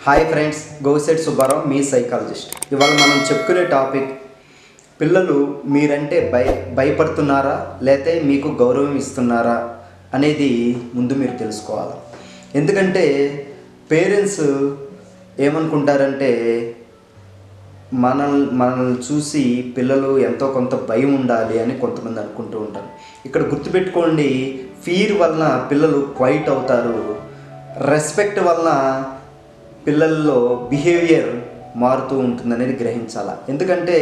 Hi friends, Gossett Subbarao మీ psychologist. ఇవాళ మనం చెప్పుకునే టాపిక్, పిల్లలు మీరంటే భయపడుతున్నారా లేతే మీకు గౌరవం ఇస్తున్నారా అనేది ముందు మీరు తెలుసుకోవాలి. ఎందుకంటే పేరెంట్స్ ఏమనుకుంటారంటే మనల్ని చూసి పిల్లలు ఎంతో కొంత భయం ఉండాలి అని కొంతమంది అనుకుంటూ ఉంటారు. ఇక్కడ గుర్తుపెట్టుకోండి, ఫియర్ వలన పిల్లలు క్వైట్ అవుతారు, రెస్పెక్ట్ వలన పిల్లల్లో బిహేవియర్ మారుతూ ఉంటుందనేది గ్రహించాలి. ఎందుకంటే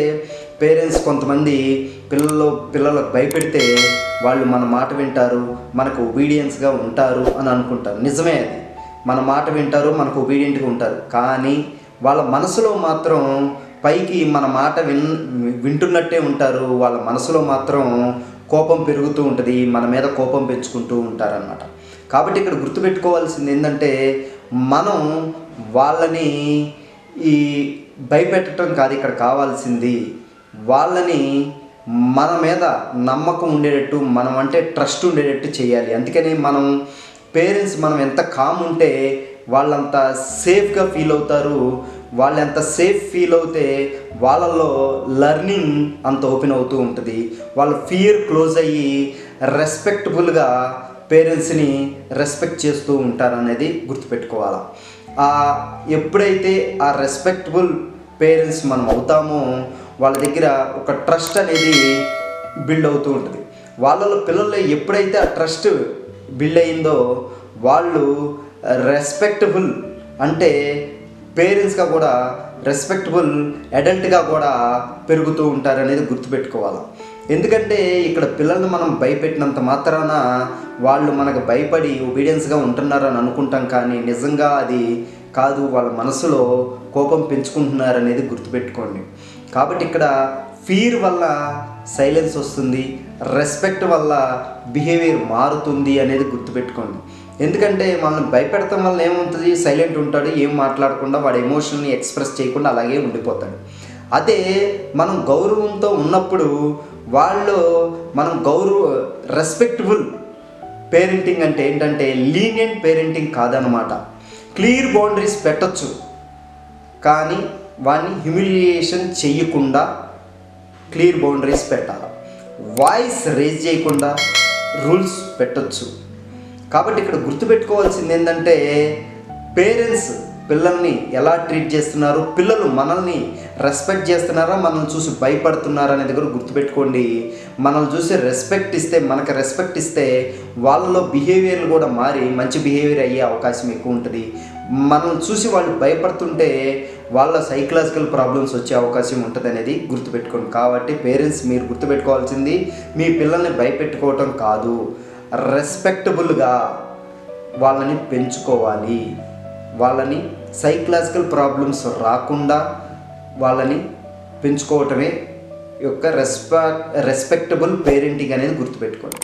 పేరెంట్స్ కొంతమంది పిల్లలకు భయపెడితే వాళ్ళు మన మాట వింటారు, మనకు ఒబీడియన్స్గా ఉంటారు అని అనుకుంటారు. నిజమే, అది మన మాట వింటారు, మనకు ఒబీడియంట్గా ఉంటారు. కానీ వాళ్ళ మనసులో మాత్రం పైకి మన మాట వింటున్నట్టే ఉంటారు, వాళ్ళ మనసులో మాత్రం కోపం పెరుగుతూ ఉంటుంది, మన మీద కోపం పెంచుకుంటూ ఉంటారన్నమాట. కాబట్టి ఇక్కడ గుర్తుపెట్టుకోవాల్సింది ఏంటంటే, మనం వాళ్ళని భయపెట్టడం కాదు ఇక్కడ కావాల్సింది, వాళ్ళని మన మీద నమ్మకం ఉండేటట్టు, మనం అంటే ట్రస్ట్ ఉండేటట్టు చేయాలి. అందుకని పేరెంట్స్ మనం ఎంత కామ్ ఉంటే వాళ్ళంత సేఫ్గా ఫీల్ అవుతారు. వాళ్ళు ఎంత సేఫ్ ఫీల్ అవుతే వాళ్ళల్లో లెర్నింగ్ అంత ఓపెన్ అవుతూ ఉంటుంది. వాళ్ళ ఫియర్ క్లోజ్ అయ్యి రెస్పెక్టబుల్గా పేరెంట్స్ని రెస్పెక్ట్ చేస్తూ ఉంటారనేది గుర్తుపెట్టుకోవాలి. ఎప్పుడైతే ఆ రెస్పెక్టబుల్ పేరెంట్స్ మనం అవుతామో వాళ్ళ దగ్గర ఒక ట్రస్ట్ అనేది బిల్డ్ అవుతూ ఉంటుంది. వాళ్ళలో పిల్లల్లో ఎప్పుడైతే ఆ ట్రస్ట్ బిల్డ్ అయిందో వాళ్ళు రెస్పెక్టబుల్ అంటే పేరెంట్స్గా కూడా రెస్పెక్టబుల్ అడల్ట్గా కూడా పెరుగుతూ ఉంటారనేది గుర్తుపెట్టుకోవాలి. ఎందుకంటే ఇక్కడ పిల్లల్ని మనం భయపెట్టినంత మాత్రాన వాళ్ళు మనకు భయపడి ఒబీడియన్స్గా ఉంటున్నారని అనుకుంటాం, కానీ నిజంగా అది కాదు, వాళ్ళ మనసులో కోపం పెంచుకుంటున్నారనేది గుర్తుపెట్టుకోండి. కాబట్టి ఇక్కడ ఫియర్ వల్ల సైలెన్స్ వస్తుంది, రెస్పెక్ట్ వల్ల బిహేవియర్ మారుతుంది అనేది గుర్తుపెట్టుకోండి. ఎందుకంటే మనల్ని భయపెడతాం వల్ల ఏమవుతుంది, సైలెంట్ ఉంటాడు, ఏం మాట్లాడకుండా వాడు ఎమోషన్ని ఎక్స్ప్రెస్ చేయకుండా అలాగే ఉండిపోతాడు. అదే మనం గౌరవంతో ఉన్నప్పుడు మనం రెస్పెక్టబుల్ పేరెంటింగ్ అంటే ఏంటంటే లీనియంట్ పేరెంటింగ్ కాదనమాట. క్లియర్ బౌండరీస్ పెట్టచ్చు, కానీ వాడిని హ్యూమిలియేషన్ చేయకుండా క్లియర్ బౌండరీస్ పెట్టాలి. వాయిస్ రేజ్ చేయకుండా రూల్స్ పెట్టచ్చు. కాబట్టి ఇక్కడ గుర్తుపెట్టుకోవాల్సింది ఏంటంటే, పేరెంట్స్ పిల్లల్ని ఎలా ట్రీట్ చేస్తున్నారు, పిల్లలు మనల్ని రెస్పెక్ట్ చేస్తున్నారా, మనల్ని చూసి భయపడుతున్నారా అనే దగ్గర గుర్తుపెట్టుకోండి. మనల్ని చూసి మనకు రెస్పెక్ట్ ఇస్తే వాళ్ళలో బిహేవియర్లు కూడా మారి మంచి బిహేవియర్ అయ్యే అవకాశం ఎక్కువ ఉంటుంది. మనల్ని చూసి వాళ్ళు భయపడుతుంటే వాళ్ళ సైకలాజికల్ ప్రాబ్లమ్స్ వచ్చే అవకాశం ఉంటుంది అనేది గుర్తుపెట్టుకోండి. కాబట్టి పేరెంట్స్ మీరు గుర్తుపెట్టుకోవాల్సింది, మీ పిల్లల్ని భయపెట్టుకోవటం కాదు, రెస్పెక్టబుల్గా వాళ్ళని పెంచుకోవాలి. వాళ్ళని సైకలాజికల్ ప్రాబ్లమ్స్ రాకుండా వాళ్ళని పెంచుకోవటమే యొక్క రెస్పెక్టబుల్ పేరెంటింగ్ అనేది గుర్తుపెట్టుకోండి.